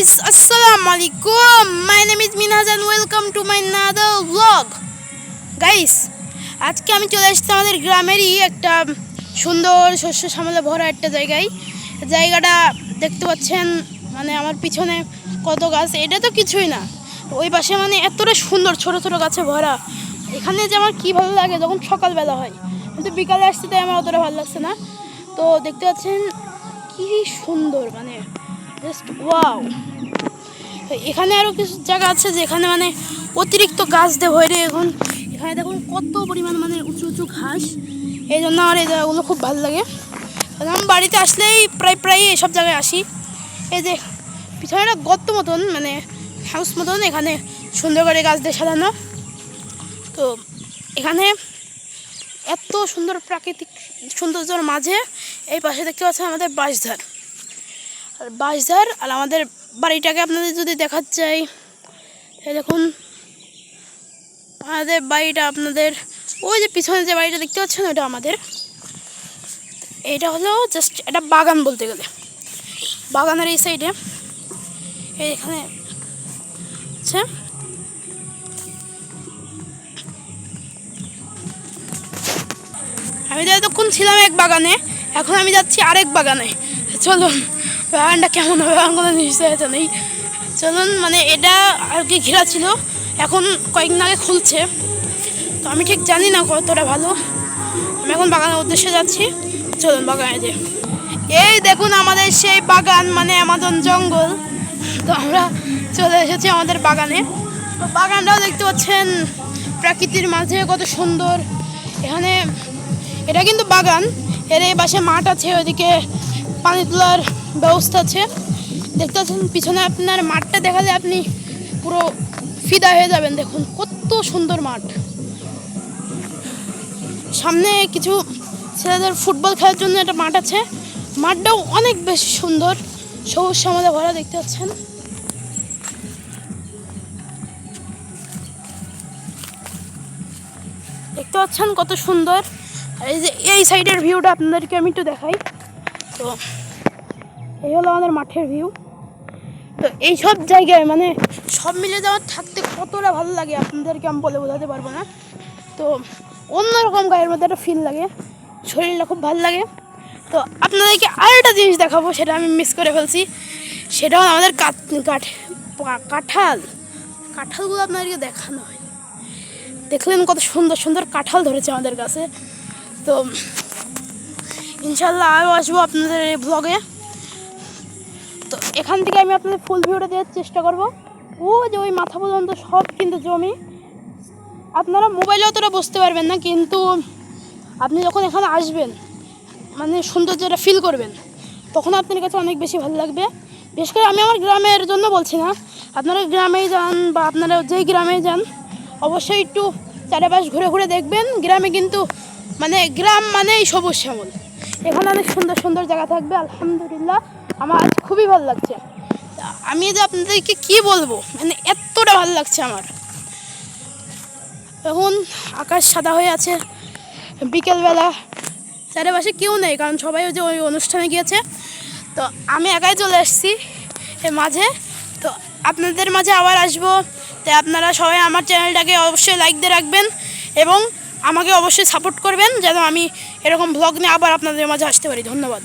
guys, assalamu alaikum. My name is Minhaj and welcome to my another vlog. Guys, আজকে আমি চলে এসেছি আমাদের গ্রামেরই একটা সুন্দর শস্য শ্যামলে ভরা একটা জায়গাটা দেখতে পাচ্ছেন। মানে আমার পিছনে কত গাছ, এটা তো কিছুই না, ওই পাশে মানে এতটা সুন্দর ছোট ছোট গাছে ভরা। এখানে যে আমার কী ভালো লাগে যখন সকালবেলা হয়, কিন্তু বিকালে আসছে তাই আমার অতটা ভালো লাগছে না। তো দেখতে পাচ্ছেন কি সুন্দর, মানে জাস্ট ওয়াও। এখানে আরও কিছু জায়গা আছে যেখানে মানে অতিরিক্ত গাছ দিয়ে ভরে। এখন এখানে দেখুন কত পরিমাণ মানে উঁচু উঁচু ঘাস, এই জন্য আমার এই জায়গাগুলো খুব ভালো লাগে। আমি বাড়িতে আসলেই প্রায় এসব জায়গায় আসি। এই যে পিছনে একটা গর্ত মতন, মানে হাউস মতন, এখানে সুন্দর করে গাছ দিয়ে সাজানো। তো এখানে এত সুন্দর প্রাকৃতিক সৌন্দর্যের মাঝে এই পাশে দেখতে পাচ্ছেন আমাদের বাঁশঝাড়। আর আমাদের বাড়িটাকে আপনাদের যদি দেখাতে চাই, এই দেখুন আমাদের বাড়িটা, আপনাদের ওই যে পিছনে যে বাড়িটা দেখতে পাচ্ছেন ওটা আমাদের। এটা হলো জাস্ট একটা বাগান বলতে গেলে, বাগানের এই সাইডে এখানে আচ্ছা আমি তো এতক্ষণ ছিলাম এক বাগানে, এখন আমি যাচ্ছি আরেক বাগানে। চলুন বাগানটা কেমন হবে আমার কোনো নিশ্চয়তা নেই। চলুন, মানে এটা আর কি ঘেরা ছিল, এখন কয়েকদিন আগে খুলছে, তো আমি ঠিক জানি না কতটা ভালো। আমি এখন বাগানের উদ্দেশ্যে যাচ্ছি। চলুন বাগানে যে এই দেখুন আমাদের সেই বাগান, মানে আমাজন জঙ্গল। তো আমরা চলে এসেছি আমাদের বাগানে। তো বাগানটাও দেখতে পাচ্ছেন প্রকৃতির মাঝে কত সুন্দর। এখানে এটা কিন্তু বাগান, এর এই পাশে মাঠ আছে, ওইদিকে পানি তোলার ব্যবস্থা আছে। দেখতে পাচ্ছেন পিছনে, আপনার মাঠটা দেখালে আপনি পুরো ফিদা হয়ে যাবেন। দেখুন কত সুন্দর মাঠ। সামনে কিছু ছেলেদের ফুটবল খেলার জন্য একটা মাঠ আছে, মাঠটাও অনেক বেশি সুন্দর, সবুজ শ্যামলে ভরা। দেখতে পাচ্ছেন কত সুন্দর। এই যে এই সাইডের ভিউটা আপনাদেরকে আমি একটু দেখাই। তো এই হলো আমাদের মাঠের ভিউ। তো এই সব জায়গায় মানে সব মিলে যাওয়ার থাকতে কতটা ভালো লাগে আপনাদেরকে আমি বলে বোঝাতে পারবো না। তো অন্যরকম গায়ের মধ্যে একটা ফিল লাগে, শরীরটা খুব ভালো লাগে। তো আপনাদেরকে আরেকটা জিনিস দেখাবো, সেটা আমি মিস করে ফেলছি। সেটা হলো আমাদের কাঁঠালগুলো আপনাদেরকে দেখানো হয়। দেখলেন কত সুন্দর সুন্দর কাঁঠাল ধরেছে আমাদের কাছে। তো ইনশাল্লাহ আরও আসবো আপনাদের এই ব্লগে। তো এখান থেকে আমি আপনাদের ফুল ভিউটা দেওয়ার চেষ্টা করব। ও যে ওই মাথা পর্যন্ত সব কিন্তু জমি, আপনারা মোবাইলে অতটা বুঝতে পারবেন না, কিন্তু আপনি যখন এখানে আসবেন মানে সৌন্দর্যটা ফিল করবেন, তখন আপনার কাছে অনেক বেশি ভালো লাগবে। বিশেষ করে আমি আমার গ্রামের জন্য বলছি না, আপনারা গ্রামেই যান বা আপনারা যেই গ্রামেই যান, অবশ্যই একটু চারপাশ ঘুরে ঘুরে দেখবেন। গ্রামে কিন্তু মানে গ্রাম মানেই সবুজ শ্যামল, এখানে অনেক সুন্দর সুন্দর জায়গা থাকবে। আলহামদুলিল্লাহ আমার আজ খুবই ভালো লাগছে। আমি যে আপনাদেরকে কি বলবো, মানে এতটা ভালো লাগছে আমার। এখন আকাশ সাদা হয়ে আছে, বিকেলবেলা, চারপাশে কেউ নেই, কারণ সবাই যে ওই অনুষ্ঠানে গিয়েছে। তো আমি একাই চলে এসেছি এর মাঝে। তো আপনাদের মাঝে আবার আসবো। তাই আপনারা সবাই আমার চ্যানেলটাকে অবশ্যই লাইক দিয়ে রাখবেন এবং আমাকে অবশ্যই সাপোর্ট করবেন, যেন আমি এরকম ব্লগ নিয়ে আবার আপনাদের মাঝে আসতে পারি। ধন্যবাদ।